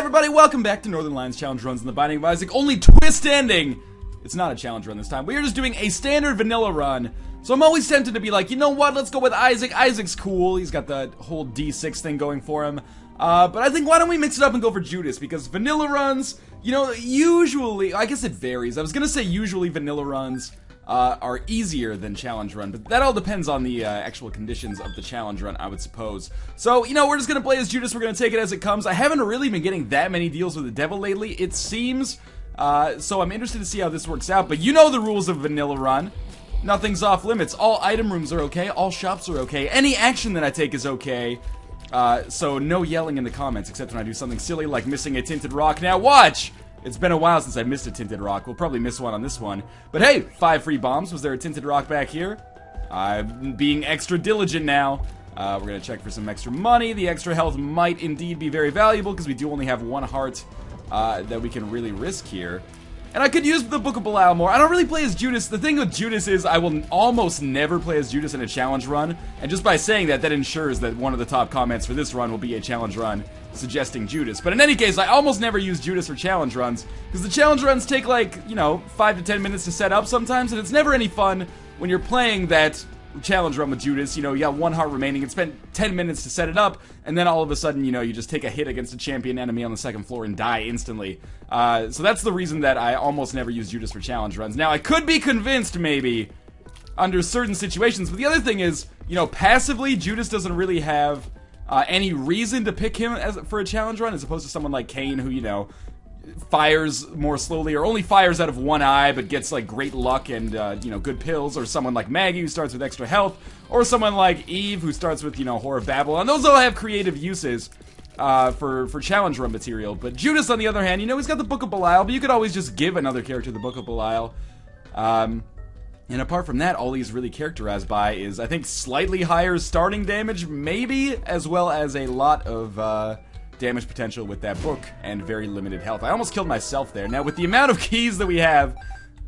everybody, welcome back to Northernlion's challenge runs in the Binding of Isaac. Only twist ending! It's not a challenge run this time. We are just doing a standard vanilla run. So I'm always tempted to be like, you know what, let's go with Isaac. Isaac's cool. He's got the whole D6 thing going for him. But I think why don't we mix it up and go for Judas? Because vanilla runs, you know, usually, I guess it varies. I was gonna say usually vanilla runs are easier than challenge run, but that all depends on the actual conditions of the challenge run, I would suppose. So, you know, we're just gonna play as Judas, we're gonna take it as it comes. I haven't really been getting that many deals with the devil lately, it seems, so I'm interested to see how this works out, but you know the rules of vanilla run. Nothing's off limits, all item rooms are okay, all shops are okay, any action that I take is okay, so no yelling in the comments, except when I do something silly like missing a tinted rock. Now watch! It's been a while since I missed a tinted rock. We'll probably miss one on this one. But hey, 5 free bombs. Was there a tinted rock back here? I'm being extra diligent now. We're going to check for some extra money. The extra health might indeed be very valuable because we do only have 1 heart that we can really risk here. And I could use the Book of Belial more. I don't really play as Judas. The thing with Judas is I will almost never play as Judas in a challenge run. And just by saying that, that ensures that one of the top comments for this run will be a challenge run suggesting Judas. But in any case, I almost never use Judas for challenge runs, because the challenge runs take like, you know, 5 to 10 minutes to set up sometimes, and it's never any fun when you're playing that challenge run with Judas. You know, you got 1 heart remaining and spent 10 minutes to set it up, and then all of a sudden, you know, you just take a hit against a champion enemy on the 2nd floor and die instantly. So that's the reason that I almost never use Judas for challenge runs. Now, I could be convinced, maybe, under certain situations, but the other thing is, you know, passively, Judas doesn't really have any reason to pick him for a challenge run, as opposed to someone like Cain, who, you know, fires more slowly, or only fires out of 1 eye, but gets, like, great luck and, you know, good pills, or someone like Maggie, who starts with extra health, or someone like Eve, who starts with, you know, Whore of Babylon. Those all have creative uses for challenge run material, but Judas, on the other hand, you know, he's got the Book of Belial, but you could always just give another character the Book of Belial. And apart from that, all he's really characterized by is, I think, slightly higher starting damage, maybe, as well as a lot of damage potential with that book, and very limited health. I almost killed myself there. Now, with the amount of keys that we have,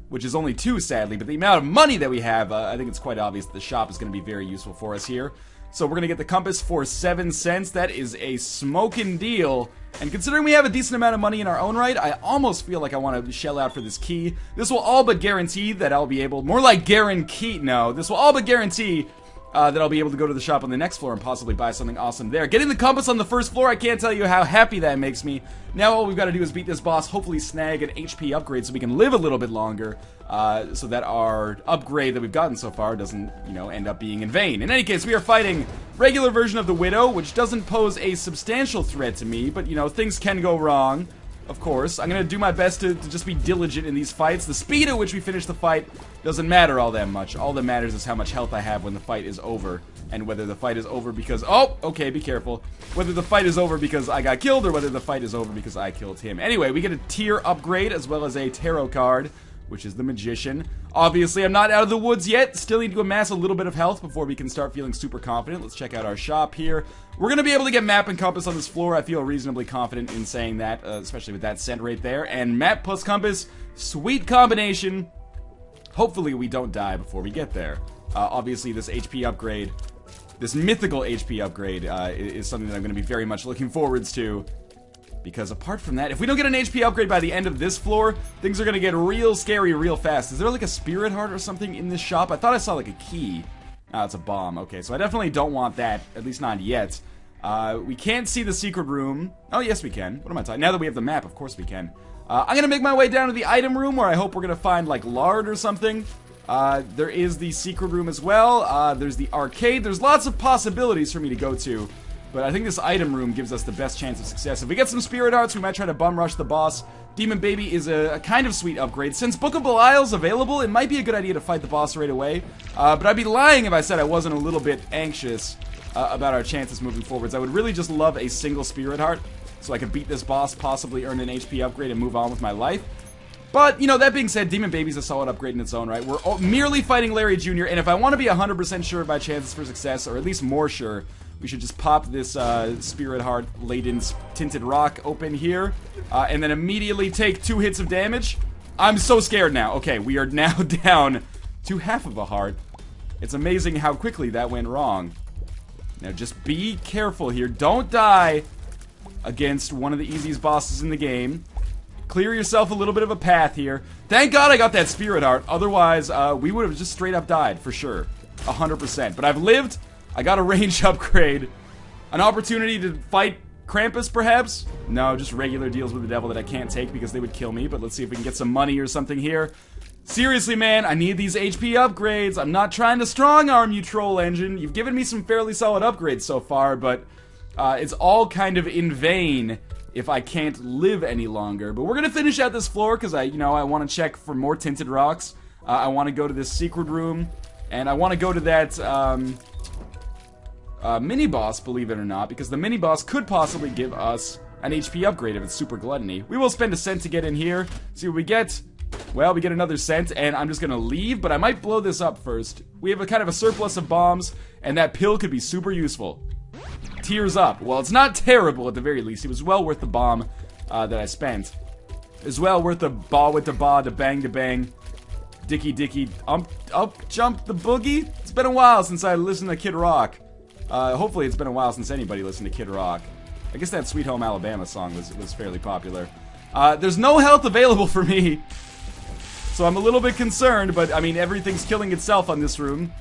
which is only 2, sadly, but the amount of money that we have, I think it's quite obvious that the shop is going to be very useful for us here. So we're going to get the compass for 7 cents. That is a smoking deal. And considering we have a decent amount of money in our own right, I almost feel like I want to shell out for this key. This will all but guarantee that I'll be able, more like guarantee, no, this will all but guarantee that I'll be able to go to the shop on the next floor and possibly buy something awesome there. Getting the compass on the 1st floor, I can't tell you how happy that makes me. Now all we've got to do is beat this boss, hopefully snag an HP upgrade so we can live a little bit longer, so that our upgrade that we've gotten so far doesn't, you know, end up being in vain. In any case, we are fighting regular version of the Widow, which doesn't pose a substantial threat to me, but, you know, things can go wrong. Of course, I'm going to do my best to just be diligent in these fights. The speed at which we finish the fight doesn't matter all that much. All that matters is how much health I have when the fight is over. And whether the fight is over because... Oh, okay, be careful. Whether the fight is over because I got killed or whether the fight is over because I killed him. Anyway, we get a tier upgrade as well as a tarot card, which is the Magician. Obviously, I'm not out of the woods yet. Still need to amass a little bit of health before we can start feeling super confident. Let's check out our shop here. We're going to be able to get map and compass on this floor. I feel reasonably confident in saying that, especially with that cent right there. And map plus compass, sweet combination. Hopefully we don't die before we get there. Obviously, this HP upgrade, this mythical HP upgrade, is something that I'm going to be very much looking forwards to. Because apart from that, if we don't get an HP upgrade by the end of this floor, things are going to get real scary real fast. Is there like a spirit heart or something in this shop? I thought I saw like a key. Ah, it's a bomb. Okay, so I definitely don't want that, at least not yet. We can't see the secret room. Oh, yes we can. What am I talking? Now that we have the map, of course we can. I'm going to make my way down to the item room where I hope we're going to find like lard or something. There is the secret room as well. There's the arcade. There's lots of possibilities for me to go to. But I think this item room gives us the best chance of success. If we get some spirit hearts, we might try to bum rush the boss. Demon Baby is a kind of sweet upgrade. Since Book of Belial's available, it might be a good idea to fight the boss right away. But I'd be lying if I said I wasn't a little bit anxious about our chances moving forwards. I would really just love a single spirit heart so I could beat this boss, possibly earn an HP upgrade, and move on with my life. But, you know, that being said, Demon Baby's a solid upgrade in its own right. We're merely fighting Larry Jr., and if I want to be 100% sure of my chances for success, or at least more sure, we should just pop this Spirit Heart laden tinted rock open here, and then immediately take 2 hits of damage. I'm so scared now. Okay, we are now down to half of a heart. It's amazing how quickly that went wrong. Now just be careful here. Don't die against one of the easiest bosses in the game. Clear yourself a little bit of a path here. Thank God I got that Spirit Heart. Otherwise, we would have just straight up died, for sure. 100%. But I've lived. I got a range upgrade. An opportunity to fight Krampus, perhaps? No, just regular deals with the devil that I can't take because they would kill me. But let's see if we can get some money or something here. Seriously, man, I need these HP upgrades. I'm not trying to strong-arm you, Troll Engine. You've given me some fairly solid upgrades so far, but it's all kind of in vain if I can't live any longer. But we're gonna finish out this floor because I want to check for more tinted rocks. I want to go to this secret room, and I want to go to that mini-boss, believe it or not, because the mini-boss could possibly give us an HP upgrade if it's super gluttony. We will spend a cent to get in here, see what we get. Well, we get another cent, and I'm just gonna leave, but I might blow this up first. We have a kind of a surplus of bombs, and that pill could be super useful. Tears up. Well, it's not terrible at the very least. It was well worth the bomb that I spent. It was well worth the ba with the ba, the bang to bang. Dicky dicky, up jump the boogie. It's been a while since I listened to Kid Rock. Hopefully it's been a while since anybody listened to Kid Rock. I guess that Sweet Home Alabama song was fairly popular. There's no health available for me, so I'm a little bit concerned, but I mean, everything's killing itself on this room.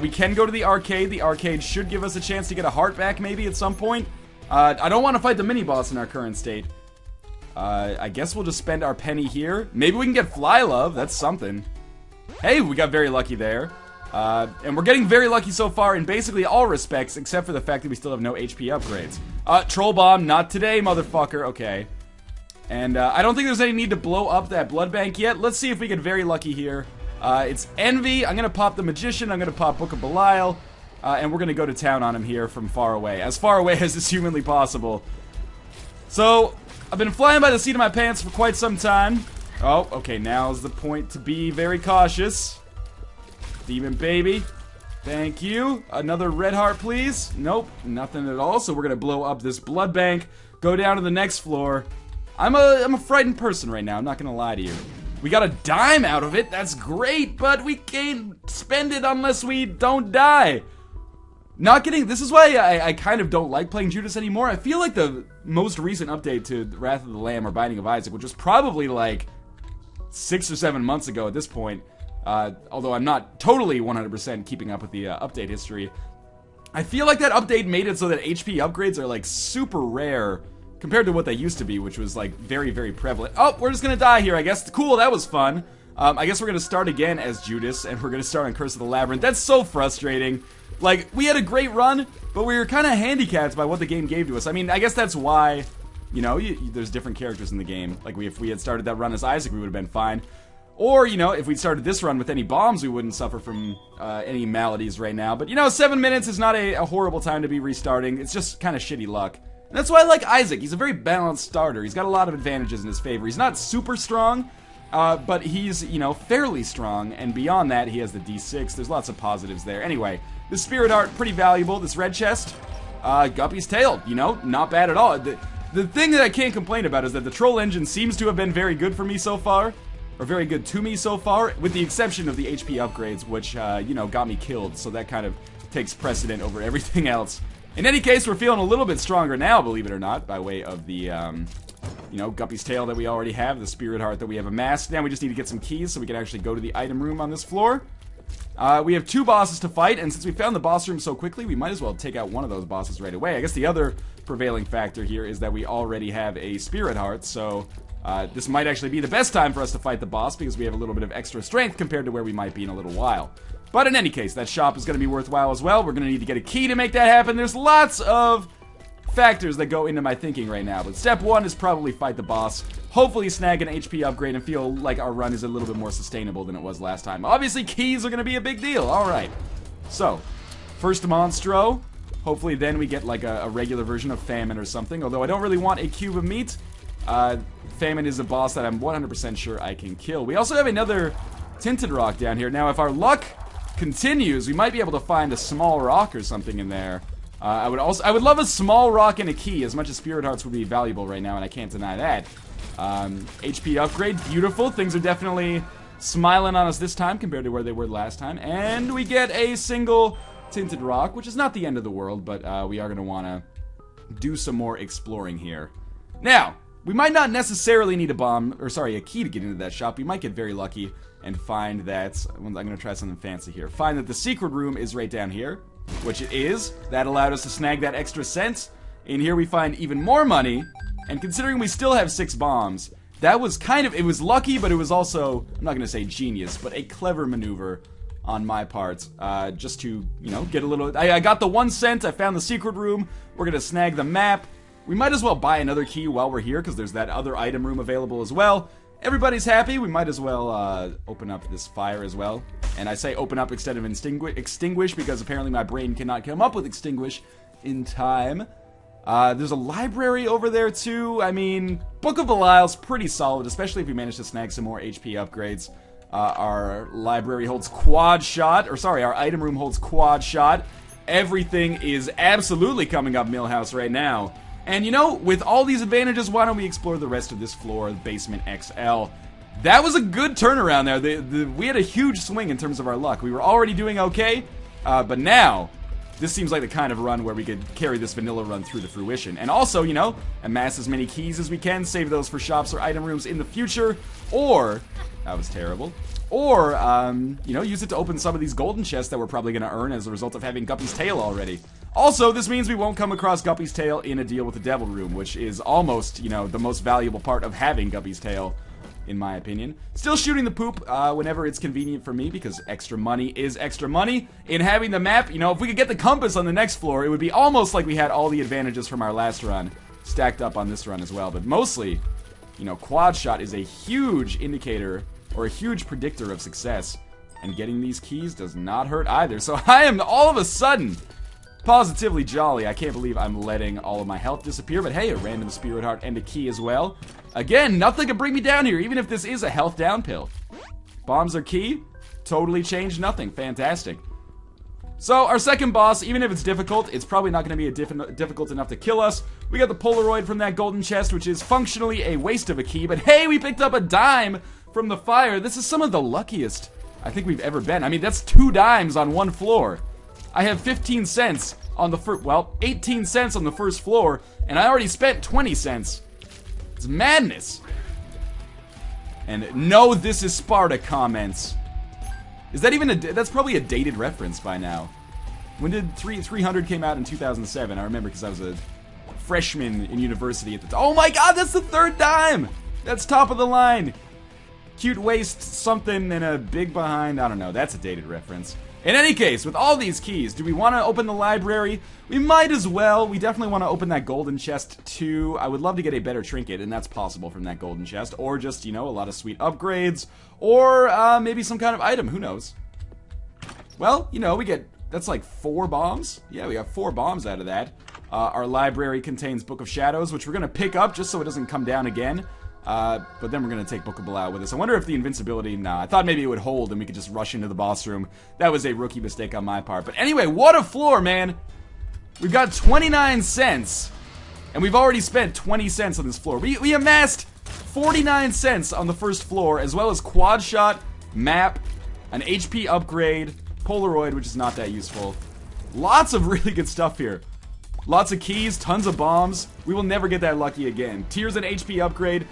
We can go to the arcade. The arcade should give us a chance to get a heart back maybe at some point. I don't want to fight the mini-boss in our current state. I guess we'll just spend our penny here. Maybe we can get Fly Love. That's something. Hey, we got very lucky there. And we're getting very lucky so far in basically all respects, except for the fact that we still have no HP upgrades. Troll Bomb, not today, motherfucker. Okay. And I don't think there's any need to blow up that blood bank yet. Let's see if we get very lucky here. It's Envy. I'm gonna pop the Magician. I'm gonna pop Book of Belial. And we're gonna go to town on him here from far away. As far away as is humanly possible. So, I've been flying by the seat of my pants for quite some time. Oh, okay, now's the point to be very cautious. Demon baby. Thank you. Another red heart, please. Nope, nothing at all. So we're gonna blow up this blood bank, go down to the next floor. I'm a frightened person right now, I'm not gonna lie to you. We got a dime out of it, that's great, but we can't spend it unless we don't die. Not getting, this is why I kind of don't like playing Judas anymore. I feel like the most recent update to Wrath of the Lamb or Binding of Isaac, which was probably like 6 or 7 months ago at this point, although I'm not totally 100% keeping up with the update history. I feel like that update made it so that HP upgrades are like super rare compared to what they used to be, which was like very, very prevalent. Oh, we're just gonna die here, I guess. Cool, that was fun. I guess we're gonna start again as Judas, and we're gonna start on Curse of the Labyrinth. That's so frustrating. Like, we had a great run, but we were kind of handicapped by what the game gave to us. I mean, I guess that's why, you know, there's different characters in the game. Like, if we had started that run as Isaac, we would have been fine. Or, you know, if we'd started this run with any bombs, we wouldn't suffer from any maladies right now. But, you know, 7 minutes is not a horrible time to be restarting. It's just kind of shitty luck. And that's why I like Isaac. He's a very balanced starter. He's got a lot of advantages in his favor. He's not super strong, but he's, you know, fairly strong. And beyond that, he has the D6. There's lots of positives there. Anyway, the Spirit Heart, pretty valuable. This red chest, Guppy's tail, you know, not bad at all. The thing that I can't complain about is that the Troll Engine seems to have been very good for me so far. Or very good to me so far, with the exception of the HP upgrades, which, you know, got me killed. So that kind of takes precedent over everything else. In any case, we're feeling a little bit stronger now, believe it or not, by way of the, you know, Guppy's tail that we already have, the Spirit Heart that we have amassed. Now we just need to get some keys so we can actually go to the item room on this floor. We have 2 bosses to fight, and since we found the boss room so quickly, we might as well take out one of those bosses right away. I guess the other prevailing factor here is that we already have a Spirit Heart, so this might actually be the best time for us to fight the boss because we have a little bit of extra strength compared to where we might be in a little while. But in any case, that shop is going to be worthwhile as well. We're going to need to get a key to make that happen. There's lots of factors that go into my thinking right now. But step 1 is probably fight the boss. Hopefully snag an HP upgrade and feel like our run is a little bit more sustainable than it was last time. Obviously, keys are going to be a big deal. Alright. So, first Monstro. Hopefully then we get like a regular version of Famine or something. Although I don't really want a cube of meat. Famine is a boss that I'm 100% sure I can kill. We also have another Tinted Rock down here. Now, if our luck continues, we might be able to find a small rock or something in there. I would love a small rock and a key, as much as Spirit Hearts would be valuable right now, and I can't deny that. HP upgrade, beautiful. Things are definitely smiling on us this time compared to where they were last time. And we get a single Tinted Rock, which is not the end of the world, but we are going to want to do some more exploring here. Now, we might not necessarily need a key to get into that shop. We might get very lucky and find that, I'm going to try something fancy here, find that the secret room is right down here, which it is. That allowed us to snag that extra cent. In here we find even more money, and considering we still have 6 bombs, that was it was lucky, but it was also, I'm not going to say genius, but a clever maneuver on my part, just to, get a little, I got the 1 cent, I found the secret room, we're going to snag the map. We might as well buy another key while we're here, because there's that other item room available as well. Everybody's happy, we might as well, open up this fire as well. And I say open up instead of extinguish, because apparently my brain cannot come up with extinguish in time. There's a library over there too. I mean, Book of Belial's pretty solid, especially if we manage to snag some more HP upgrades. Our library holds quad shot, our item room holds quad shot. Everything is absolutely coming up Millhouse right now. And with all these advantages, why don't we explore the rest of this floor, Basement XL. That was a good turnaround there. We had a huge swing in terms of our luck. We were already doing okay, but now, this seems like the kind of run where we could carry this vanilla run through to fruition. And also, amass as many keys as we can, save those for shops or item rooms in the future, or, that was terrible, or, use it to open some of these golden chests that we're probably going to earn as a result of having Guppy's Tail already. Also, this means we won't come across Guppy's Tail in a deal with the Devil Room, which is almost, the most valuable part of having Guppy's Tail, in my opinion. Still shooting the poop whenever it's convenient for me, because extra money is extra money. In having the map, if we could get the compass on the next floor, it would be almost like we had all the advantages from our last run stacked up on this run as well. But mostly, quad shot is a huge indicator, or a huge predictor of success. And getting these keys does not hurt either. So I am all of a sudden positively jolly. I can't believe I'm letting all of my health disappear, but hey, a random spirit heart and a key as well. Again, nothing can bring me down here, even if this is a health down pill. Bombs are key. Totally changed nothing. Fantastic. So, our second boss, even if it's difficult, it's probably not going to be difficult enough to kill us. We got the Polaroid from that golden chest, which is functionally a waste of a key, but hey, we picked up a dime from the fire. This is some of the luckiest I think we've ever been. I mean, that's 2 dimes on 1 floor. I have 15 cents on the 18 cents on the first floor, and I already spent 20 cents. It's madness. And no, this is Sparta comments. Is that even that's probably a dated reference by now. When did 300 came out in 2007? I remember because I was a freshman in university at the time. Oh my god, that's the 3rd dime! That's top of the line. Cute waist something and a big behind. I don't know, that's a dated reference. In any case, with all these keys, do we want to open the library? We might as well. We definitely want to open that golden chest too. I would love to get a better trinket, and that's possible from that golden chest. Or just, a lot of sweet upgrades. Or maybe some kind of item, who knows? Well, we get, that's like 4 bombs. Yeah, we got 4 bombs out of that. Our library contains Book of Shadows, which we're going to pick up just so it doesn't come down again. But then we're going to take Book of Belial with us. I wonder if the invincibility, nah, I thought maybe it would hold and we could just rush into the boss room. That was a rookie mistake on my part. But anyway, what a floor, man. We've got 29 cents, and we've already spent 20 cents on this floor. We amassed 49 cents on the first floor, as well as quad shot, map, an HP upgrade, Polaroid, which is not that useful. Lots of really good stuff here. Lots of keys, tons of bombs. We will never get that lucky again. Tears and HP upgrade.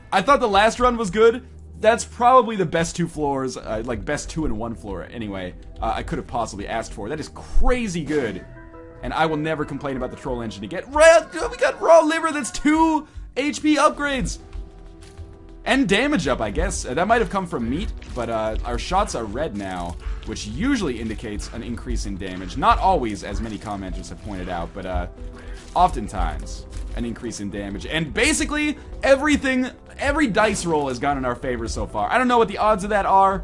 I thought the last run was good. That's probably the best 2 floors, like best 2 in 1 floor anyway, I could have possibly asked for. That is crazy good. And I will never complain about the troll engine again. We got raw liver, that's 2 HP upgrades. And damage up, I guess. That might have come from meat, but our shots are red now, which usually indicates an increase in damage. Not always, as many commenters have pointed out, but oftentimes an increase in damage. And basically, every dice roll has gone in our favor so far. I don't know what the odds of that are,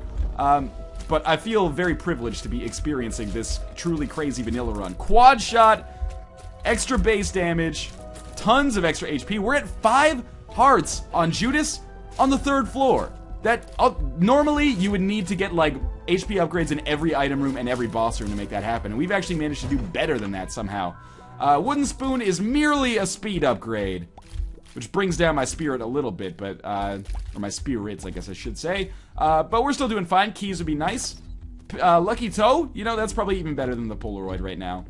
but I feel very privileged to be experiencing this truly crazy vanilla run. Quad shot, extra base damage, tons of extra HP. We're at 5 hearts on Judas on the 3rd floor. That normally you would need to get like HP upgrades in every item room and every boss room to make that happen, and we've actually managed to do better than that somehow. Wooden spoon is merely a speed upgrade, which brings down my spirit a little bit, but or my spirits, I guess I should say. But we're still doing fine. Keys would be nice. Lucky toe, that's probably even better than the Polaroid right now.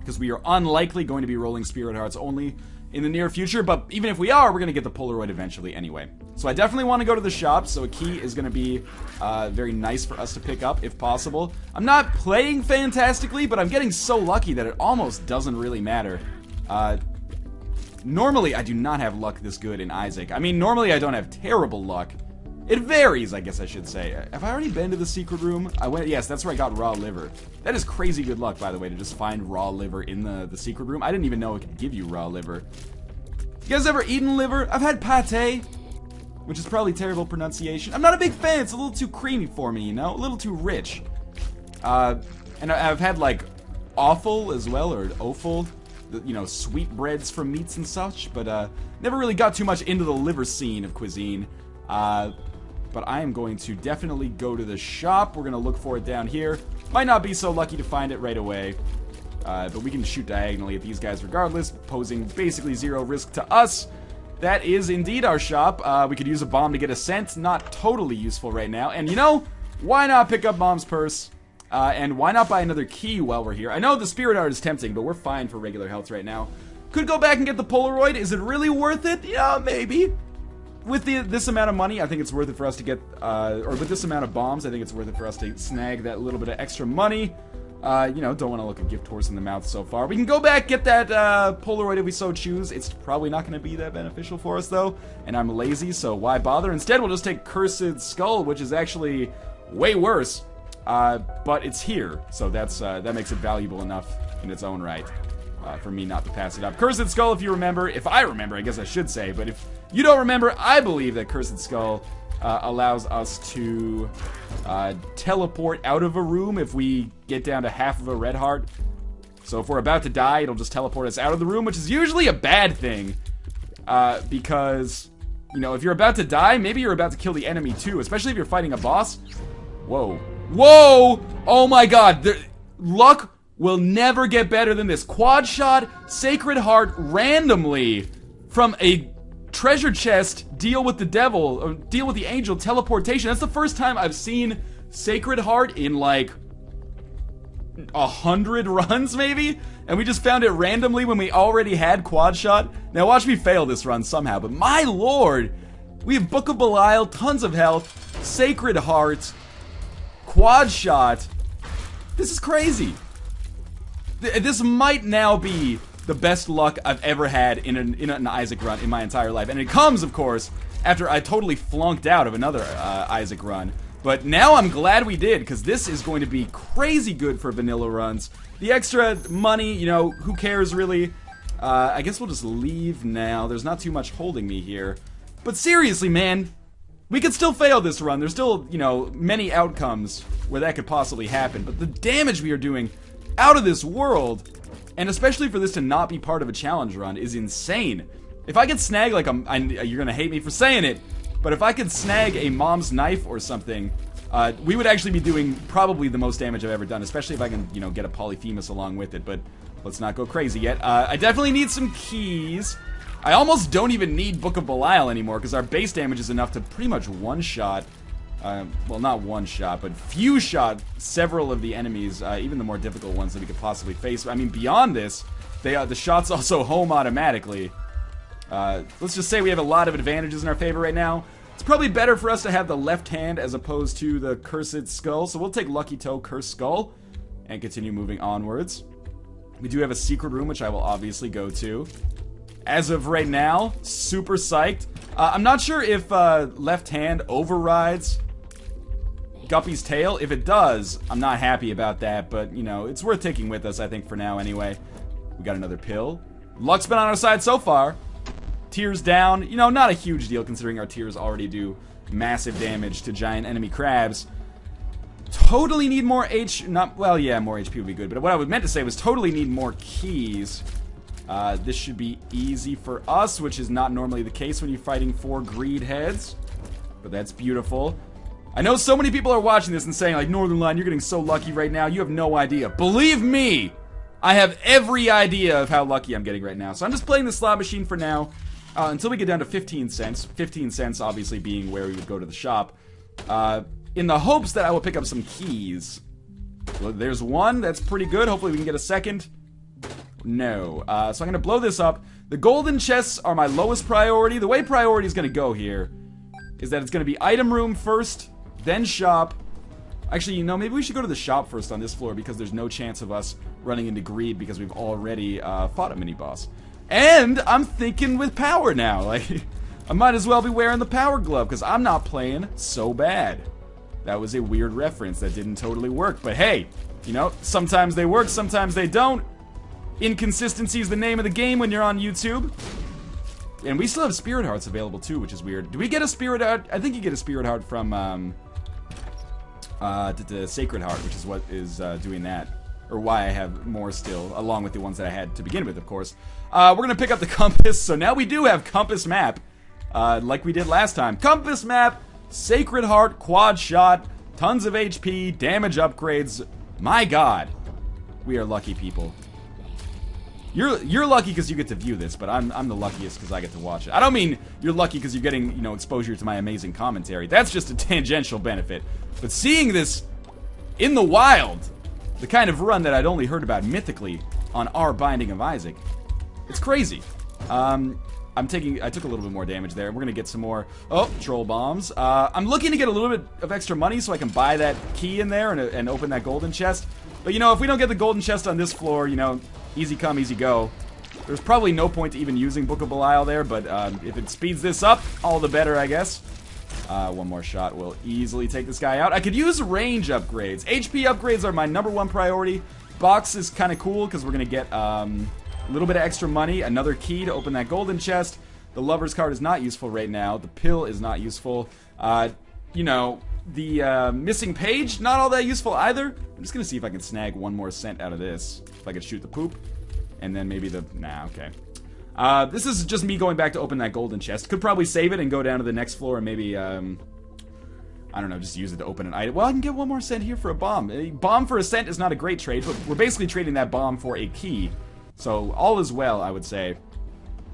because we are unlikely going to be rolling Spirit Hearts only in the near future, but even if we are, we're going to get the Polaroid eventually anyway. So I definitely want to go to the shop, so a key is going to be very nice for us to pick up, if possible. I'm not playing fantastically, but I'm getting so lucky that it almost doesn't really matter. Normally, I do not have luck this good in Isaac. I mean, normally I don't have terrible luck. It varies, I guess I should say. Have I already been to the secret room? I went, yes, that's where I got raw liver. That is crazy good luck, by the way, to just find raw liver in the secret room. I didn't even know it could give you raw liver. You guys ever eaten liver? I've had pate, which is probably terrible pronunciation. I'm not a big fan. It's a little too creamy for me, you know? A little too rich. And I've had, like, offal as well, or offal. You know, sweet breads from meats and such, but never really got too much into the liver scene of cuisine. But I am going to definitely go to the shop. We're going to look for it down here. Might not be so lucky to find it right away. But we can shoot diagonally at these guys regardless, posing basically zero risk to us. That is indeed our shop. We could use a bomb to get a scent. Not totally useful right now. And you know, why not pick up Mom's purse? And why not buy another key while we're here? I know the Spirit Heart is tempting, but we're fine for regular health right now. Could go back and get the Polaroid. Is it really worth it? Yeah, maybe. With this amount of money, I think it's worth it for us to get, or with this amount of bombs, I think it's worth it for us to snag that little bit of extra money. You know, don't want to look a gift horse in the mouth so far. We can go back, get that Polaroid if we so choose. It's probably not going to be that beneficial for us, though. And I'm lazy, so why bother? Instead, we'll just take Cursed Skull, which is actually way worse. But it's here, so that makes it valuable enough in its own right. For me not to pass it up. Cursed Skull, if you remember, if I remember, I guess I should say, but if you don't remember, I believe that Cursed Skull allows us to teleport out of a room if we get down to half of a red heart. So if we're about to die, it'll just teleport us out of the room, which is usually a bad thing. Because, you know, if you're about to die, maybe you're about to kill the enemy too, especially if you're fighting a boss. Whoa. Whoa! Oh my god, luck will never get better than this. Quad shot, Sacred Heart, randomly, from a treasure chest, deal with the devil, or deal with the angel, teleportation. That's the first time I've seen Sacred Heart in like 100 runs, maybe? And we just found it randomly when we already had quad shot. Now watch me fail this run somehow, but my lord! We have Book of Belial, tons of health, Sacred Heart, quad shot. This is crazy. This might now be the best luck I've ever had in an Isaac run in my entire life. And it comes, of course, after I totally flunked out of another Isaac run. But now I'm glad we did, because this is going to be crazy good for vanilla runs. The extra money, you know, who cares really? I guess we'll just leave now. There's not too much holding me here. But seriously, man, we could still fail this run. There's still, you know, many outcomes where that could possibly happen. But the damage we are doing out of this world, and especially for this to not be part of a challenge run, is insane. If I could snag, like, you're gonna hate me for saying it, but if I could snag a mom's knife or something, we would actually be doing probably the most damage I've ever done, especially if I can, you know, get a Polyphemus along with it, but let's not go crazy yet. I definitely need some keys. I almost don't even need Book of Belial anymore, because our base damage is enough to pretty much one-shot, well, not one-shot, but few-shot several of the enemies, even the more difficult ones that we could possibly face. I mean, beyond this, the shots also home automatically. Let's just say we have a lot of advantages in our favor right now. It's probably better for us to have the left hand as opposed to the Cursed Skull, so we'll take Lucky Toe, Cursed Skull, and continue moving onwards. We do have a secret room, which I will obviously go to. As of right now, super psyched. I'm not sure if left hand overrides Guppy's tail. If it does, I'm not happy about that, but, you know, it's worth taking with us, I think, for now anyway. We got another pill. Luck's been on our side so far. Tears down. You know, not a huge deal considering our tears already do massive damage to giant enemy crabs. Totally need more well, yeah, more HP would be good, but what I was meant to say was totally need more keys. This should be easy for us, which is not normally the case when you're fighting 4 greed heads. But that's beautiful. I know so many people are watching this and saying, like, Northernlion, you're getting so lucky right now. You have no idea. Believe me, I have every idea of how lucky I'm getting right now. So I'm just playing the slot machine for now, until we get down to 15 cents. 15 cents obviously being where we would go to the shop. In the hopes that I will pick up some keys. Well, there's one. That's pretty good. Hopefully we can get a second. No. So I'm going to blow this up. The golden chests are my lowest priority. The way priority is going to go here is that it's going to be item room first, then shop. Actually, you know, maybe we should go to the shop first on this floor because there's no chance of us running into greed because we've already fought a mini-boss. And I'm thinking with power now. Like, I might as well be wearing the power glove because I'm not playing so bad. That was a weird reference that didn't totally work. But hey, you know, sometimes they work, sometimes they don't. Inconsistency is the name of the game when you're on YouTube. And we still have spirit hearts available too, which is weird. Do we get a spirit heart? I think you get a spirit heart from the sacred heart, which is what is doing that. Or why I have more still, along with the ones that I had to begin with, of course. We're gonna pick up the compass, so now we do have compass map. Like we did last time. Compass map, sacred heart, quad shot, tons of HP, damage upgrades. My god. We are lucky people. You're lucky because you get to view this, but I'm the luckiest because I get to watch it. I don't mean you're lucky because you're getting, you know, exposure to my amazing commentary. That's just a tangential benefit. But seeing this in the wild, the kind of run that I'd only heard about mythically on our Binding of Isaac, it's crazy. I took a little bit more damage there. We're gonna get some more troll bombs. I'm looking to get a little bit of extra money so I can buy that key in there and open that golden chest. But you know, if we don't get the golden chest on this floor, you know, easy come, easy go. There's probably no point to even using Book of Belial there, but if it speeds this up, all the better, I guess. One more shot will easily take this guy out. I could use range upgrades. HP upgrades are my #1 priority. Box is kind of cool because we're going to get a little bit of extra money, another key to open that golden chest. The lover's card is not useful right now. The pill is not useful. You know, the missing page, not all that useful either. I'm just going to see if I can snag one more cent out of this. If I could shoot the poop. And then maybe the... Nah, okay. This is just me going back to open that golden chest. Could probably save it and go down to the next floor and maybe, I don't know, just use it to open an item. Well, I can get one more cent here for a bomb. A bomb for a cent is not a great trade, but we're basically trading that bomb for a key. So, all is well, I would say,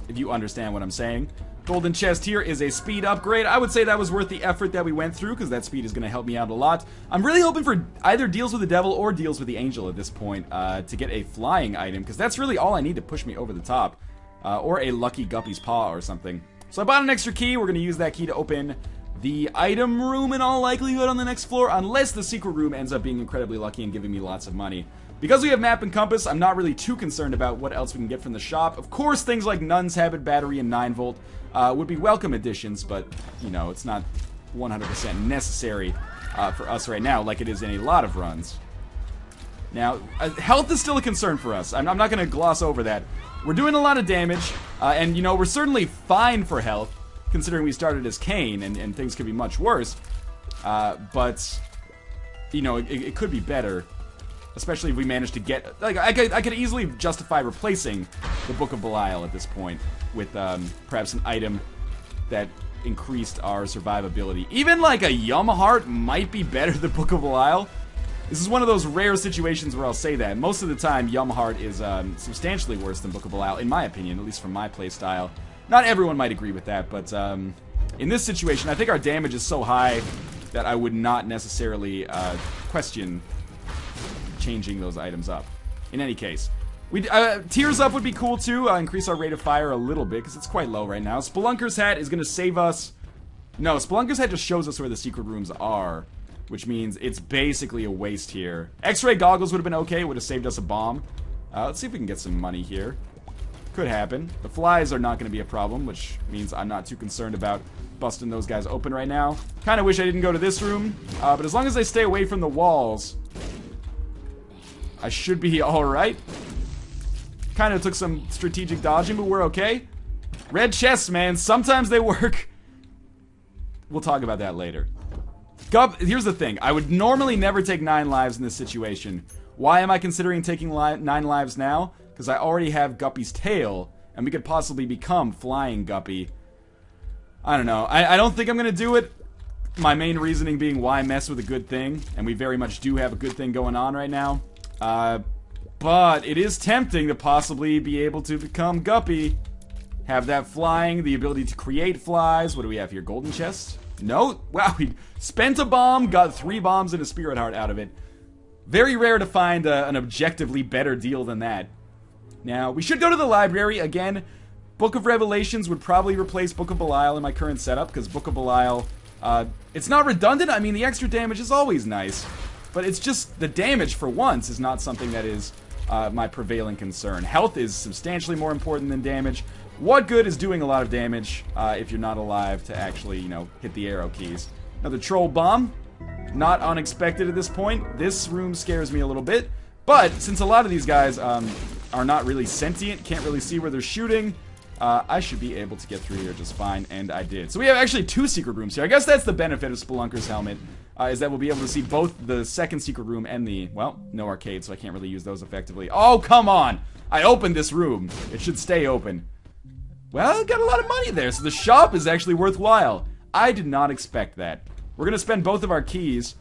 if you understand what I'm saying. Golden chest here is a speed upgrade. I would say that was worth the effort that we went through, because that speed is going to help me out a lot. I'm really hoping for either deals with the devil or deals with the angel at this point, to get a flying item, because that's really all I need to push me over the top. Or a lucky guppy's paw or something. So I bought an extra key. We're going to use that key to open the item room in all likelihood on the next floor, unless the secret room ends up being incredibly lucky and giving me lots of money. Because we have map and compass, I'm not really too concerned about what else we can get from the shop. Of course, things like Nun's Habit Battery and 9-volt would be welcome additions, but, you know, it's not 100% necessary for us right now, like it is in a lot of runs. Now, health is still a concern for us. I'm not going to gloss over that. We're doing a lot of damage, and, you know, we're certainly fine for health, considering we started as Cain, and things could be much worse. But, you know, it could be better. Especially if we manage to get... Like, I could easily justify replacing the Book of Belial at this point with perhaps an item that increased our survivability. Even, like, a Yum Heart might be better than Book of Belial. This is one of those rare situations where I'll say that. Most of the time, Yum Heart is substantially worse than Book of Belial, in my opinion, at least from my playstyle. Not everyone might agree with that, but in this situation, I think our damage is so high that I would not necessarily question changing those items up. In any case, Tears Up would be cool too. Increase our rate of fire a little bit because it's quite low right now. Spelunker's Hat is going to save us. No, Spelunker's Hat just shows us where the secret rooms are, which means it's basically a waste here. X-ray goggles would have been okay. It would have saved us a bomb. Let's see if we can get some money here. Could happen. The flies are not going to be a problem, which means I'm not too concerned about busting those guys open right now. Kind of wish I didn't go to this room, but as long as I stay away from the walls, I should be alright. Kind of took some strategic dodging, but we're okay. Red chests, man. Sometimes they work. We'll talk about that later. Here's the thing. I would normally never take 9 lives in this situation. Why am I considering taking 9 lives now? Because I already have Guppy's tail, and we could possibly become Flying Guppy. I don't know. I don't think I'm going to do it. My main reasoning being why mess with a good thing, and we very much do have a good thing going on right now. But it is tempting to possibly be able to become Guppy. Have that flying, the ability to create flies. What do we have here? Golden chest? No? Wow, we spent a bomb, got 3 bombs and a spirit heart out of it. Very rare to find an objectively better deal than that. Now, we should go to the library. Again, Book of Revelations would probably replace Book of Belial in my current setup, because Book of Belial, it's not redundant. I mean, the extra damage is always nice, but it's just the damage for once is not something that is my prevailing concern. Health is substantially more important than damage. What good is doing a lot of damage if you're not alive to actually, you know, hit the arrow keys? Another troll bomb. Not unexpected at this point. This room scares me a little bit. But since a lot of these guys are not really sentient, can't really see where they're shooting, I should be able to get through here just fine, and I did. So we have actually 2 secret rooms here. I guess that's the benefit of Spelunker's helmet, is that we'll be able to see both the second secret room and the, well, no arcade, so I can't really use those effectively. Oh, come on! I opened this room. It should stay open. Well, got a lot of money there, so the shop is actually worthwhile. I did not expect that. We're gonna spend both of our keys.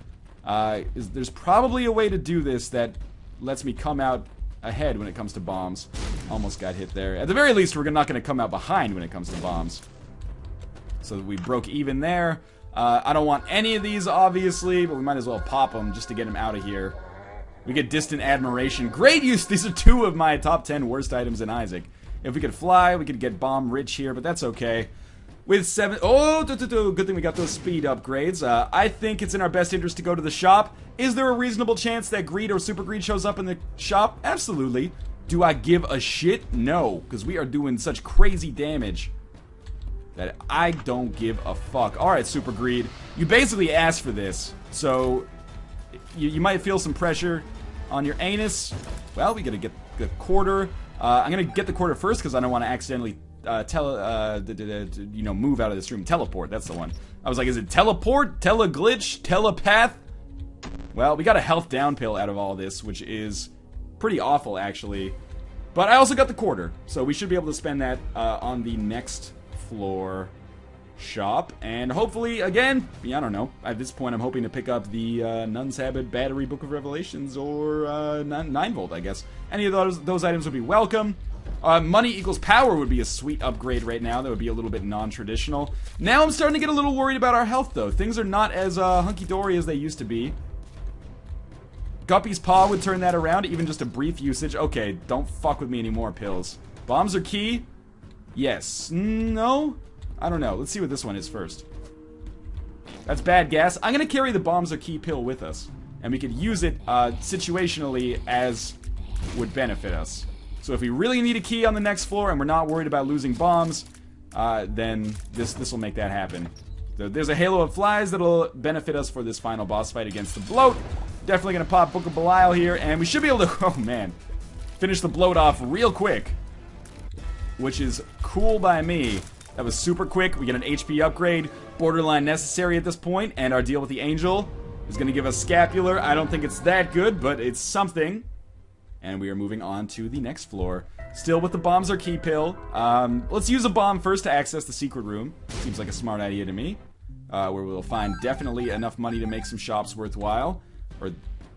There's probably a way to do this that lets me come out ahead when it comes to bombs. Almost got hit there. At the very least, we're not gonna come out behind when it comes to bombs. So we broke even there. I don't want any of these, obviously, but we might as well pop them just to get them out of here. We get Distant Admiration. Great use! These are 2 of my top 10 worst items in Isaac. If we could fly, we could get bomb rich here, but that's okay. With 7... Oh, good thing we got those speed upgrades. I think it's in our best interest to go to the shop. Is there a reasonable chance that Greed or Super Greed shows up in the shop? Absolutely. Do I give a shit? No, because we are doing such crazy damage that I don't give a fuck. Alright, Super Greed. You basically asked for this, so you might feel some pressure on your anus. Well, we gotta get the quarter. I'm gonna get the quarter first because I don't want to accidentally you know, move out of this room. Teleport, that's the one. I was like, is it teleport? Teleglitch? Telepath? Well, we got a health down pill out of all this, which is pretty awful, actually. But I also got the quarter, so we should be able to spend that on the next floor shop. And hopefully, again, I don't know. At this point, I'm hoping to pick up the Nun's Habit Battery Book of Revelations or 9 Volt, I guess. Any of those items would be welcome. Money equals power would be a sweet upgrade right now. That would be a little bit non-traditional. Now I'm starting to get a little worried about our health, though. Things are not as hunky-dory as they used to be. Guppy's Paw would turn that around, even just a brief usage. Okay, don't fuck with me anymore, pills. Bombs are key? Yes. No? I don't know. Let's see what this one is first. That's bad gas. I'm gonna carry the bombs are key pill with us. And we could use it situationally as would benefit us. So if we really need a key on the next floor and we're not worried about losing bombs, then this will make that happen. So there's a halo of flies that'll benefit us for this final boss fight against the bloat. Definitely gonna pop Book of Belial here, and we should be able to, oh man, finish the bloat off real quick, which is cool by me. That was super quick. We get an HP upgrade, borderline necessary at this point, and our deal with the angel is gonna give us scapular. I don't think it's that good, but it's something. And we are moving on to the next floor. Still with the bombs are key pill. Let's use a bomb first to access the secret room. Seems like a smart idea to me. Where we'll find definitely enough money to make some shops worthwhile. Or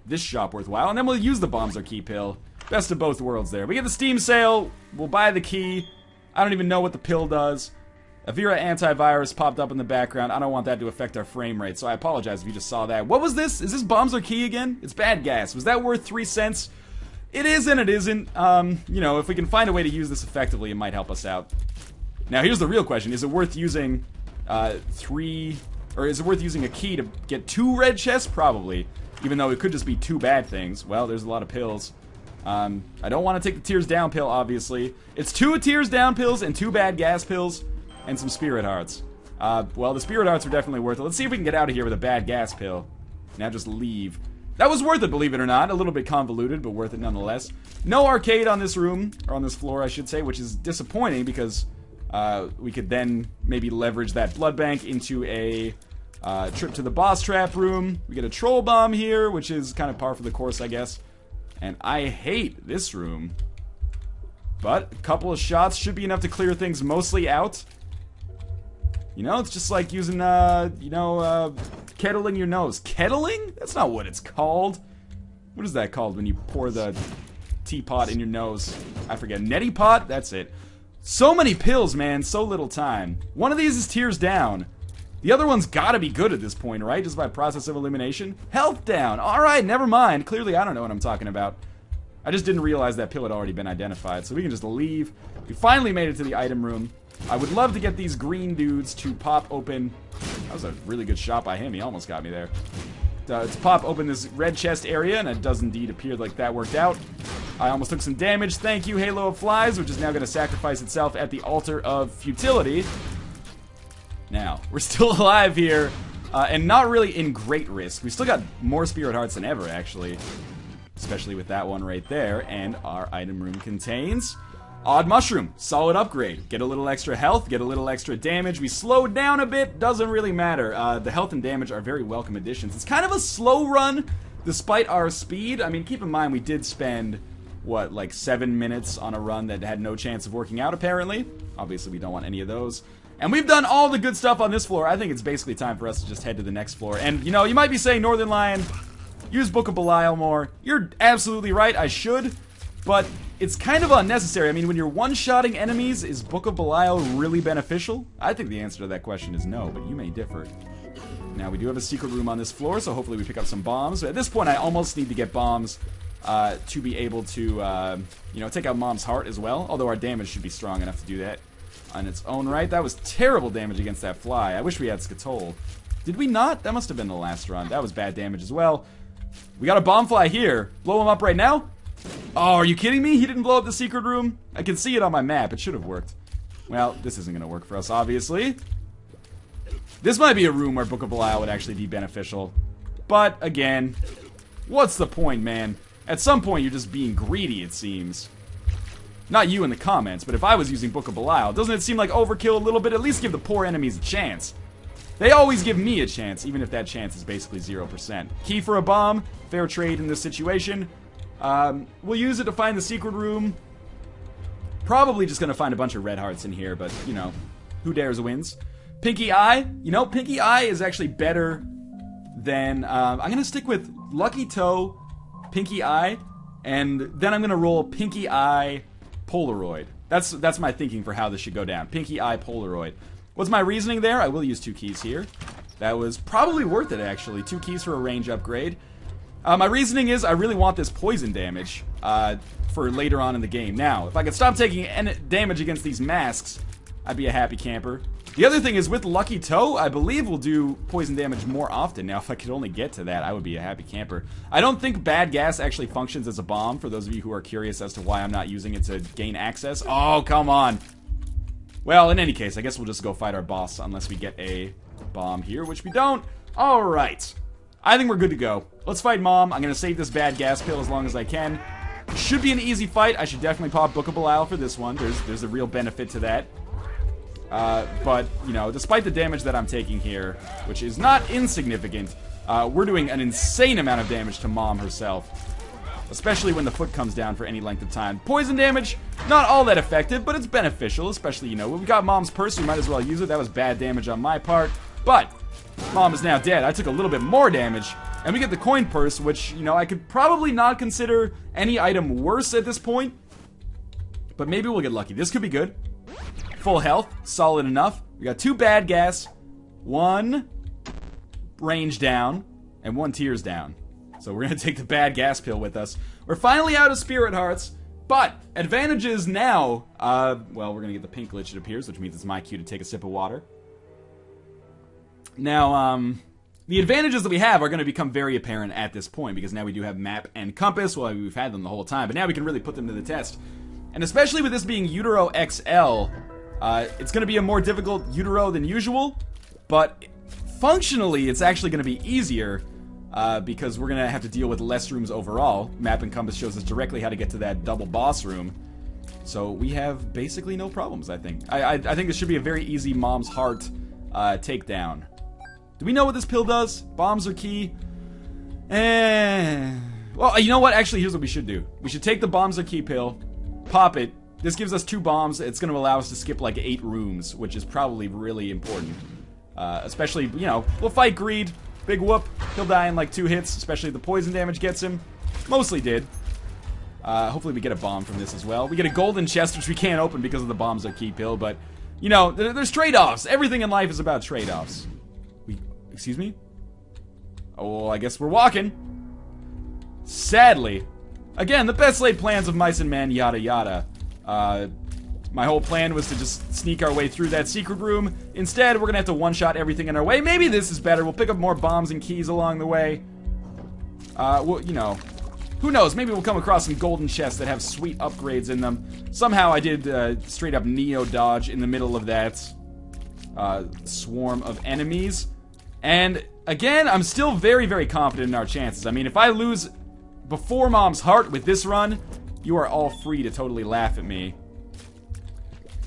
this shop worthwhile. And then we'll use the bombs are key pill. Best of both worlds there. We get the Steam sale. We'll buy the key. I don't even know what the pill does. Avira antivirus popped up in the background. I don't want that to affect our frame rate, so I apologize if you just saw that. What was this? Is this bombs are key again? It's bad gas. Was that worth 3 cents? It is and it isn't. You know, if we can find a way to use this effectively, it might help us out. Now, here's the real question. Is it worth using or is it worth using a key to get 2 red chests? Probably. Even though it could just be 2 bad things. Well, there's a lot of pills. I don't want to take the tears down pill, obviously. It's 2 tears down pills and 2 bad gas pills and some spirit hearts. Well, the spirit hearts are definitely worth it. Let's see if we can get out of here with a bad gas pill. Now just leave. That was worth it, believe it or not. A little bit convoluted, but worth it nonetheless. No arcade on this room, or on this floor, I should say, which is disappointing because we could then maybe leverage that blood bank into a trip to the boss trap room. We get a troll bomb here, which is kind of par for the course, I guess. And I hate this room. But a couple of shots should be enough to clear things mostly out. You know, it's just like using, kettling your nose. Kettling? That's not what it's called. What is that called when you pour the teapot in your nose? I forget. Neti pot? That's it. So many pills, man. So little time. One of these is tears down. The other one's gotta be good at this point, right? Just by process of elimination. Health down. Alright, never mind. Clearly, I don't know what I'm talking about. I just didn't realize that pill had already been identified, so we can just leave. We finally made it to the item room. I would love to get these green dudes to pop open. That was a really good shot by him. He almost got me there. To pop open this red chest area, and it does indeed appear like that worked out. I almost took some damage. Thank you, Halo of Flies, which is now going to sacrifice itself at the altar of futility. Now, we're still alive here, and not really in great risk. We still got more Spirit Hearts than ever, actually. Especially with that one right there. And our item room contains Odd Mushroom. Solid upgrade. Get a little extra health, get a little extra damage. We slowed down a bit, doesn't really matter. The health and damage are very welcome additions. It's kind of a slow run, despite our speed. I mean, keep in mind, we did spend, what, like 7 minutes on a run that had no chance of working out, apparently. Obviously, we don't want any of those. And we've done all the good stuff on this floor. I think it's basically time for us to just head to the next floor. And, you know, you might be saying, Northernlion, use Book of Belial more. You're absolutely right, I should. But it's kind of unnecessary. I mean, when you're one-shotting enemies, is Book of Belial really beneficial? I think the answer to that question is no, but you may differ. Now, we do have a secret room on this floor, so hopefully we pick up some bombs. At this point, I almost need to get bombs to be able to, you know, take out Mom's heart as well. Although our damage should be strong enough to do that on its own right. That was terrible damage against that fly. I wish we had Skatole. Did we not? That must have been the last run. That was bad damage as well. We got a bomb fly here. Blow him up right now? Oh, are you kidding me? He didn't blow up the secret room? I can see it on my map. It should have worked. Well, this isn't going to work for us, obviously. This might be a room where Book of Belial would actually be beneficial. But, again, what's the point, man? At some point, you're just being greedy, it seems. Not you in the comments, but if I was using Book of Belial, doesn't it seem like overkill a little bit? At least give the poor enemies a chance. They always give me a chance, even if that chance is basically 0%. Key for a bomb, fair trade in this situation. We'll use it to find the secret room. Probably just gonna find a bunch of red hearts in here, but, you know, who dares wins. Pinky Eye. You know, Pinky Eye is actually better than, I'm gonna stick with Lucky Toe, Pinky Eye, and then I'm gonna roll Pinky Eye, Polaroid. That's my thinking for how this should go down. Pinky Eye, Polaroid. What's my reasoning there? I will use 2 keys here. That was probably worth it, actually. 2 keys for a range upgrade. My reasoning is I really want this poison damage for later on in the game. Now, if I could stop taking damage against these masks, I'd be a happy camper. The other thing is with Lucky Toe, I believe we'll do poison damage more often. Now, if I could only get to that, I would be a happy camper. I don't think bad gas actually functions as a bomb, for those of you who are curious as to why I'm not using it to gain access. Oh, come on. Well, in any case, I guess we'll just go fight our boss unless we get a bomb here, which we don't. Alright. I think we're good to go. Let's fight Mom. I'm going to save this bad gas pill as long as I can. Should be an easy fight. I should definitely pop Book of Belial for this one. There's a real benefit to that. But, you know, despite the damage that I'm taking here, which is not insignificant, we're doing an insane amount of damage to Mom herself. Especially when the foot comes down for any length of time. Poison damage, not all that effective, but it's beneficial. Especially, you know, when we got Mom's purse, we might as well use it. That was bad damage on my part. But Mom is now dead. I took a little bit more damage. And we get the coin purse, which, you know, I could probably not consider any item worse at this point. But maybe we'll get lucky. This could be good. Full health, solid enough. We got 2 bad gas, 1 range down, and 1 tears down. So we're going to take the bad gas pill with us. We're finally out of Spirit Hearts, but advantages now. Well, we're going to get the pink glitch, it appears, which means it's my cue to take a sip of water. Now, the advantages that we have are going to become very apparent at this point, because now we do have map and compass. Well, we've had them the whole time, but now we can really put them to the test. And especially with this being Utero XL, it's going to be a more difficult Utero than usual, but functionally it's actually going to be easier, because we're going to have to deal with less rooms overall. Map and compass shows us directly how to get to that double boss room. So we have basically no problems, I think. I think this should be a very easy Mom's Heart takedown. Do we know what this pill does? Bombs are key. Well, you know what? Actually, here's what we should do. We should take the bombs are key pill, pop it. This gives us 2 bombs. It's going to allow us to skip like 8 rooms, which is probably really important. Especially, you know, we'll fight Greed. Big whoop. He'll die in like 2 hits, especially if the poison damage gets him. Mostly did. Hopefully we get a bomb from this as well. We get a golden chest, which we can't open because of the bombs are key pill, but, you know, there's trade-offs. Everything in life is about trade-offs. Excuse me? Oh, I guess we're walking. Sadly, Again, the best laid plans of mice and men, yada yada. My whole plan was to just sneak our way through that secret room. Instead, we're gonna have to one-shot everything in our way. Maybe this is better. We'll pick up more bombs and keys along the way. Well, you know, who knows? Maybe we'll come across some golden chests that have sweet upgrades in them. Somehow I did straight up Neo dodge in the middle of that swarm of enemies. And again, I'm still very, very confident in our chances. I mean, if I lose before Mom's Heart with this run, you are all free to totally laugh at me.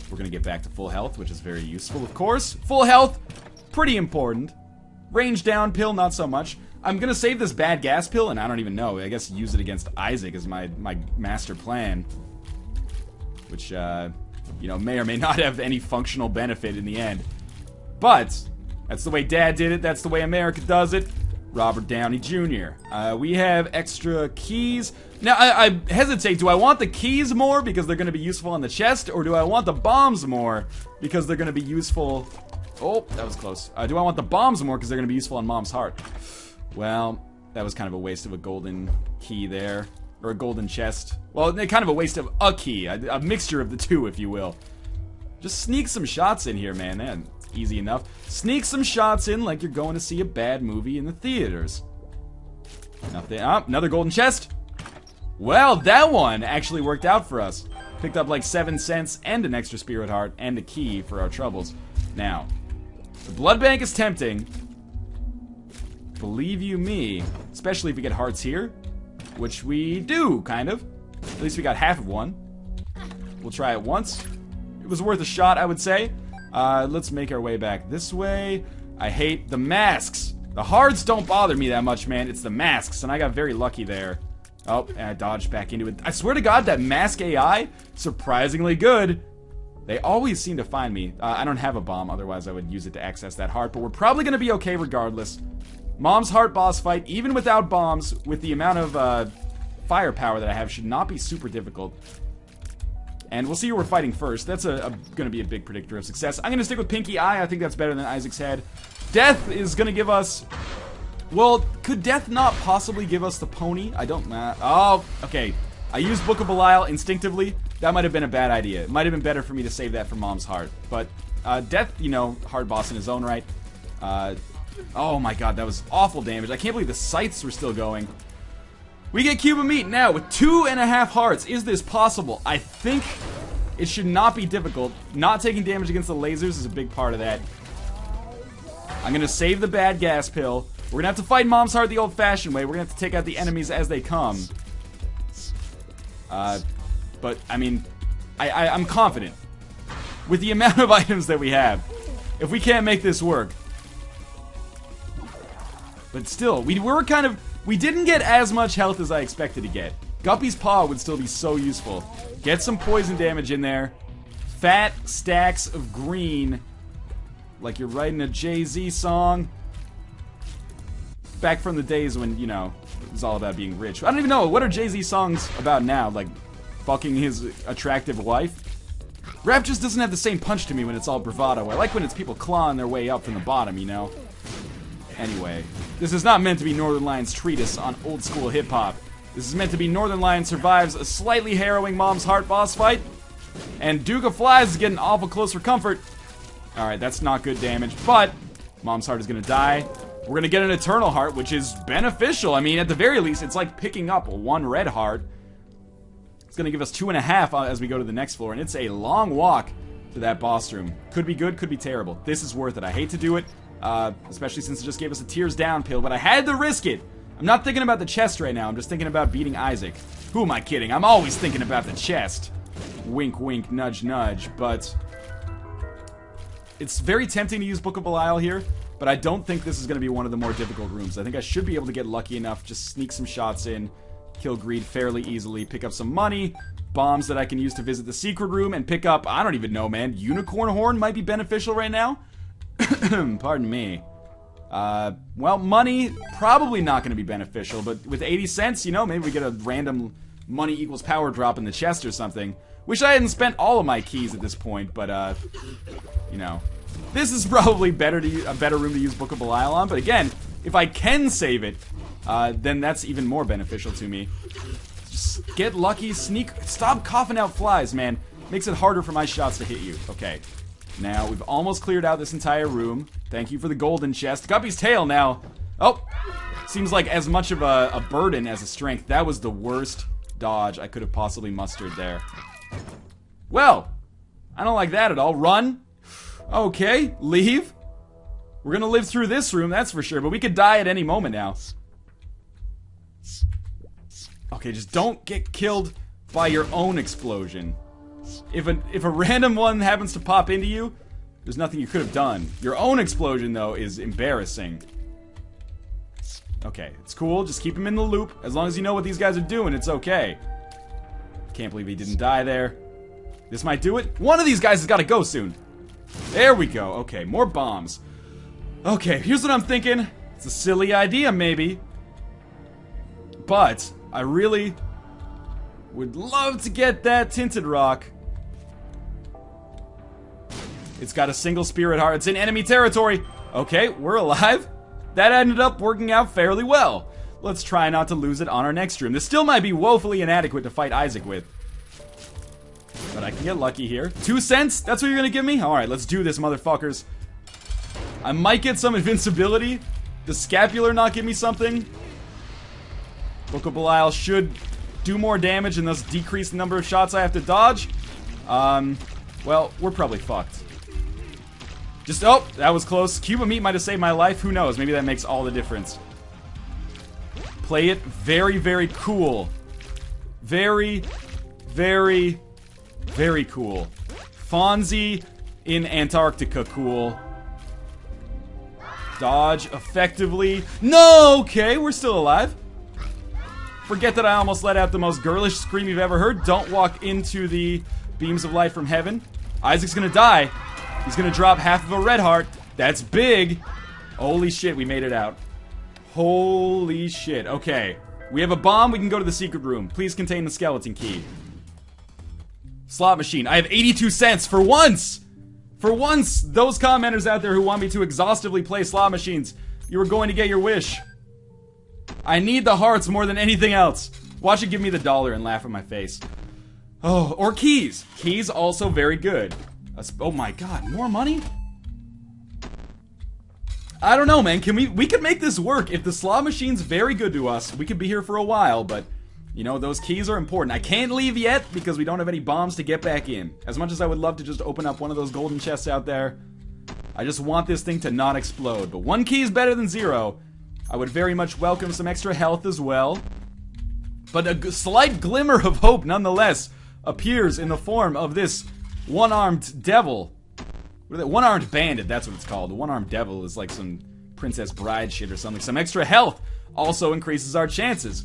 We're gonna get back to full health, which is very useful, of course. Full health, pretty important. Range down pill, not so much. I'm gonna save this bad gas pill, and I don't even know. I guess use it against Isaac is my master plan. Which, you know, may or may not have any functional benefit in the end. But, that's the way Dad did it, that's the way America does it. Robert Downey Jr. We have extra keys. Now, I hesitate. Do I want the keys more because they're going to be useful on the chest? Or do I want the bombs more because they're going to be useful... Oh, that was close. Do I want the bombs more because they're going to be useful on Mom's Heart? Well, that was kind of a waste of a golden key there. Or a golden chest. Well, kind of a waste of a key. A mixture of the two, if you will. Just sneak some shots in here, man. Easy enough. Sneak some shots in like you're going to see a bad movie in the theaters. Nothing. Oh, another golden chest. Well, that one actually worked out for us. Picked up like 7 cents and an extra spirit heart and a key for our troubles. Now, the blood bank is tempting. Believe you me, especially if we get hearts here, which we do, kind of. At least we got half of one. We'll try it once. It was worth a shot, I would say. Let's make our way back this way. I hate the masks. The hearts don't bother me that much, man. It's the masks, and I got very lucky there. Oh, and I dodged back into it. I swear to God, that mask AI, surprisingly good. They always seem to find me. I don't have a bomb, otherwise I would use it to access that heart, but we're probably going to be okay regardless. Mom's Heart boss fight, even without bombs, with the amount of firepower that I have, should not be super difficult. And we'll see who we're fighting first. That's going to be a big predictor of success. I'm going to stick with Pinky Eye. I think that's better than Isaac's head. Death is going to give us... Well, could Death not possibly give us the pony? I don't... oh, okay. I used Book of Belial instinctively. That might have been a bad idea. It might have been better for me to save that for Mom's Heart. But Death, you know, hard boss in his own right. Oh my god, that was awful damage. I can't believe the sights were still going. We get Cube of Meat now with 2.5 hearts. Is this possible? I think it should not be difficult. Not taking damage against the lasers is a big part of that. I'm going to save the bad gas pill. We're going to have to fight Mom's Heart the old-fashioned way. We're going to have to take out the enemies as they come. But, I mean, I'm confident. With the amount of items that we have, if we can't make this work. But still, we didn't get as much health as I expected to get. Guppy's Paw would still be so useful. Get some poison damage in there. Fat stacks of green. Like you're writing a Jay-Z song. Back from the days when, you know, it was all about being rich. I don't even know, what are Jay-Z songs about now? Like, fucking his attractive wife? Rap just doesn't have the same punch to me when it's all bravado. I like when it's people clawing their way up from the bottom, you know? Anyway, this is not meant to be Northernlion's treatise on old school hip-hop. This is meant to be Northernlion survives a slightly harrowing Mom's Heart boss fight, and Duke of Flies is getting awful close for comfort. Alright, that's not good damage, but Mom's Heart is gonna die. We're gonna get an Eternal Heart, which is beneficial. I mean, at the very least, it's like picking up one red heart. It's gonna give us 2.5 as we go to the next floor, and it's a long walk to that boss room. Could be good, could be terrible. This is worth it. I hate to do it. Especially since it just gave us a tears down pill, but I had to risk it. I'm not thinking about the chest right now, I'm just thinking about beating Isaac. Who am I kidding? I'm always thinking about the chest. Wink, wink, nudge, nudge, but... It's very tempting to use Book of Belial here, but I don't think this is going to be one of the more difficult rooms. I think I should be able to get lucky enough, just sneak some shots in, kill Greed fairly easily, pick up some money, bombs that I can use to visit the secret room, and pick up, I don't even know, man, Unicorn Horn might be beneficial right now? Pardon me. Well, money, probably not going to be beneficial, but with 80 cents, you know, maybe we get a random money equals power drop in the chest or something. Wish I hadn't spent all of my keys at this point, but, you know. This is probably a better room to use Book of Belial on, but again, if I can save it, then that's even more beneficial to me. Just get lucky, sneak. Stop coughing out flies, man. Makes it harder for my shots to hit you. Okay. Now, we've almost cleared out this entire room. Thank you for the golden chest. Guppy's tail now. Oh. Seems like as much of a burden as a strength. That was the worst dodge I could have possibly mustered there. Well, I don't like that at all. Run. Okay, leave. We're gonna live through this room, that's for sure, but we could die at any moment now. Okay, just don't get killed by your own explosion. If a random one happens to pop into you, there's nothing you could have done. Your own explosion, though, is embarrassing. Okay, it's cool. Just keep him in the loop. As long as you know what these guys are doing, it's okay. Can't believe he didn't die there. This might do it. One of these guys has got to go soon. There we go. Okay, more bombs. Okay, here's what I'm thinking. It's a silly idea, maybe. But I really would love to get that tinted rock. It's got a single spirit heart. It's in enemy territory. Okay, we're alive. That ended up working out fairly well. Let's try not to lose it on our next room. This still might be woefully inadequate to fight Isaac with. But I can get lucky here. 2 cents? That's what you're gonna give me? Alright, let's do this, motherfuckers. I might get some invincibility. Does Scapular not give me something? Book of Belial should do more damage and thus decrease the number of shots I have to dodge. Well, we're probably fucked. Just, oh, that was close. Cuba meat might have saved my life. Who knows? Maybe that makes all the difference. Play it very, very cool. Very, very, very cool. Fonzie in Antarctica cool. Dodge effectively. No! Okay, we're still alive. Forget that I almost let out the most girlish scream you've ever heard. Don't walk into the beams of light from heaven. Isaac's gonna die. He's gonna drop half of a red heart. That's big. Holy shit, we made it out. Holy shit. Okay. We have a bomb. We can go to the secret room. Please contain the skeleton key. Slot machine. I have 82 cents for once! For once, those commenters out there who want me to exhaustively play slot machines, you are going to get your wish. I need the hearts more than anything else. Watch it give me the $1 and laugh in my face. Oh, or keys. Keys also very good. Oh my god, more money? I don't know, man. We could make this work. If the slot machine's very good to us, we could be here for a while, but you know, those keys are important. I can't leave yet because we don't have any bombs to get back in. As much as I would love to just open up one of those golden chests out there, I just want this thing to not explode. But 1 key is better than 0. I would very much welcome some extra health as well. But a slight glimmer of hope, nonetheless, appears in the form of this one-armed devil. One-armed bandit, that's what it's called. The one-armed devil is like some Princess Bride shit or something. Some extra health also increases our chances.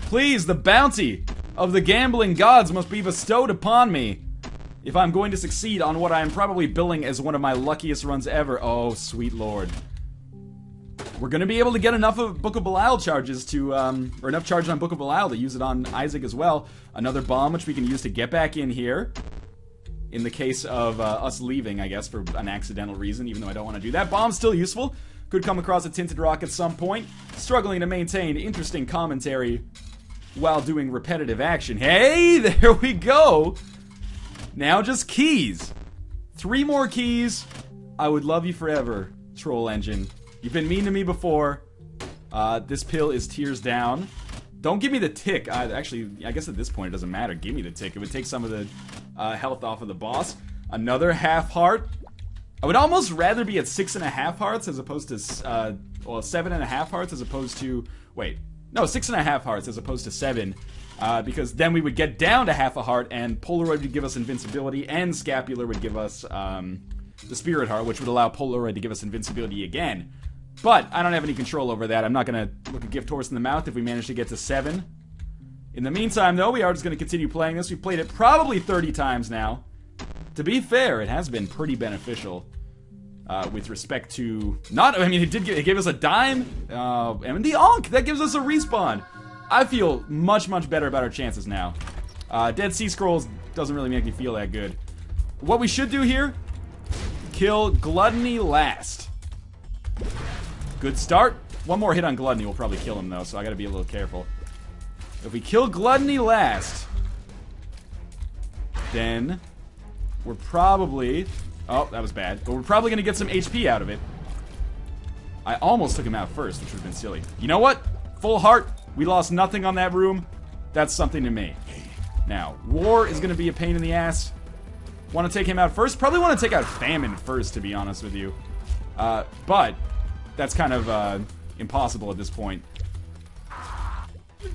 Please, the bounty of the gambling gods must be bestowed upon me if I'm going to succeed on what I am probably billing as one of my luckiest runs ever. Oh, sweet lord. We're going to be able to get enough of Book of Belial charges to, or enough charges on Book of Belial to use it on Isaac as well. Another bomb which we can use to get back in here. In the case of us leaving, I guess, for an accidental reason, even though I don't want to do that. Bomb's still useful. Could come across a tinted rock at some point. Struggling to maintain interesting commentary while doing repetitive action. Hey, there we go. Now just keys. 3 more keys. I would love you forever, Troll Engine. You've been mean to me before. This pill is tears down. Don't give me the tick either. Actually, I guess at this point it doesn't matter. Give me the tick. It would take some of the health off of the boss. Another half heart. I would almost rather be at 6.5 hearts as opposed to, well, 7.5 hearts as opposed to, wait. No, 6.5 hearts as opposed to 7. Because then we would get down to half a heart and Polaroid would give us invincibility and Scapular would give us the Spirit Heart, which would allow Polaroid to give us invincibility again. But I don't have any control over that. I'm not going to look a gift horse in the mouth if we manage to get to 7. In the meantime, though, we are just going to continue playing this. We've played it probably 30 times now. To be fair, it has been pretty beneficial with respect to... I mean, it gave us a dime, and the Ankh, that gives us a respawn. I feel much, much better about our chances now. Dead Sea Scrolls doesn't really make me feel that good. What we should do here, kill Gluttony last. Good start. One more hit on Gluttony will probably kill him, though, so I gotta be a little careful. If we kill Gluttony last, then we're probably... Oh, that was bad. But we're probably going to get some HP out of it. I almost took him out first, which would have been silly. You know what? Full heart. We lost nothing on that room. That's something to me. Now, War is going to be a pain in the ass. Want to take him out first? Probably want to take out Famine first, to be honest with you. But that's kind of impossible at this point.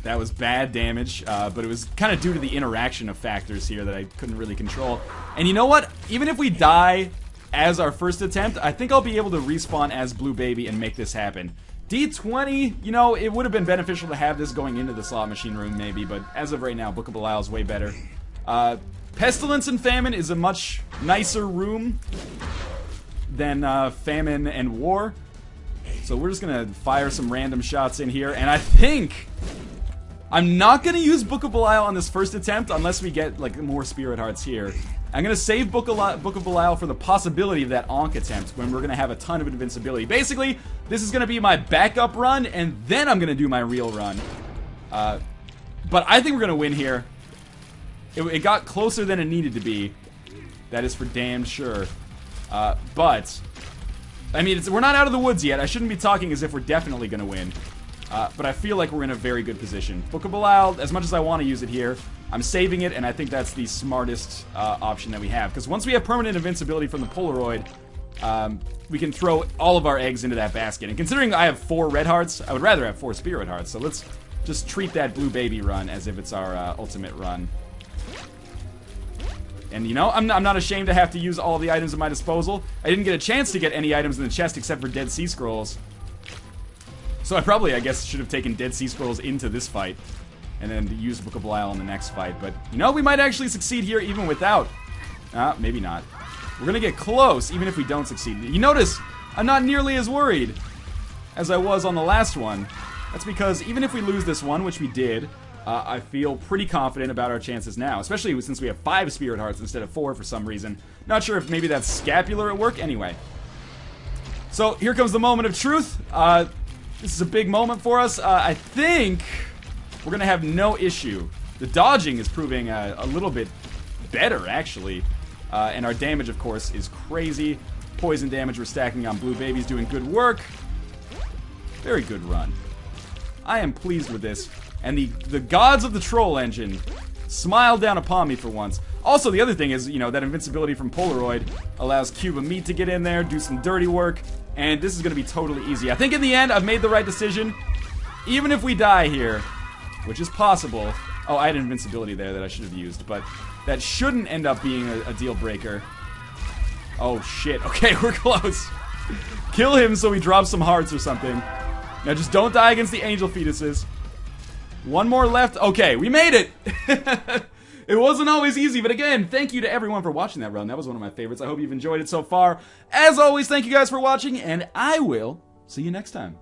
That was bad damage, but it was kind of due to the interaction of factors here that I couldn't really control. And you know what? Even if we die as our first attempt, I think I'll be able to respawn as Blue Baby and make this happen. D20, you know, it would have been beneficial to have this going into the slot machine room, maybe, but as of right now, Book of Belial is way better. Pestilence and Famine is a much nicer room than Famine and War. So we're just gonna fire some random shots in here, and I think I'm not gonna use Book of Belial on this first attempt unless we get like more Spirit Hearts here. I'm gonna save Book of Belial for the possibility of that Ankh attempt when we're gonna have a ton of invincibility. Basically, this is gonna be my backup run, and then I'm gonna do my real run. But I think we're gonna win here. It got closer than it needed to be. That is for damn sure. But I mean, we're not out of the woods yet. I shouldn't be talking as if we're definitely gonna win. But I feel like we're in a very good position. Book of Belial, as much as I want to use it here, I'm saving it, and I think that's the smartest option that we have. Because once we have permanent invincibility from the Polaroid, we can throw all of our eggs into that basket. And considering I have 4 red hearts, I would rather have 4 spirit hearts. So let's just treat that Blue Baby run as if it's our ultimate run. And you know, I'm not ashamed to have to use all the items at my disposal. I didn't get a chance to get any items in the chest except for Dead Sea Scrolls. So I probably, I guess, should have taken Dead Sea Scrolls into this fight and then used Book of Belial in the next fight. But, you know, we might actually succeed here even without. Maybe not. We're going to get close even if we don't succeed. You notice, I'm not nearly as worried as I was on the last one. That's because even if we lose this one, which we did, I feel pretty confident about our chances now. Especially since we have 5 Spirit Hearts instead of 4 for some reason. Not sure if maybe that's scapular at work. Anyway. So, here comes the moment of truth. This is a big moment for us. I think we're going to have no issue. The dodging is proving a little bit better, actually. And our damage, of course, is crazy. Poison damage we're stacking on Blue Baby's doing good work. Very good run. I am pleased with this. And the gods of the Troll Engine smiled down upon me for once. Also, the other thing is, you know, that invincibility from Polaroid allows Cube of Meat to get in there, do some dirty work. And this is going to be totally easy. I think in the end, I've made the right decision. Even if we die here, which is possible. Oh, I had invincibility there that I should have used, but that shouldn't end up being a deal breaker. Oh, shit. Okay, we're close. Kill him so he drops some hearts or something. Now, just don't die against the angel fetuses. One more left. Okay, we made it. It wasn't always easy, but again, thank you to everyone for watching that run. That was one of my favorites. I hope you've enjoyed it so far. As always, thank you guys for watching, and I will see you next time.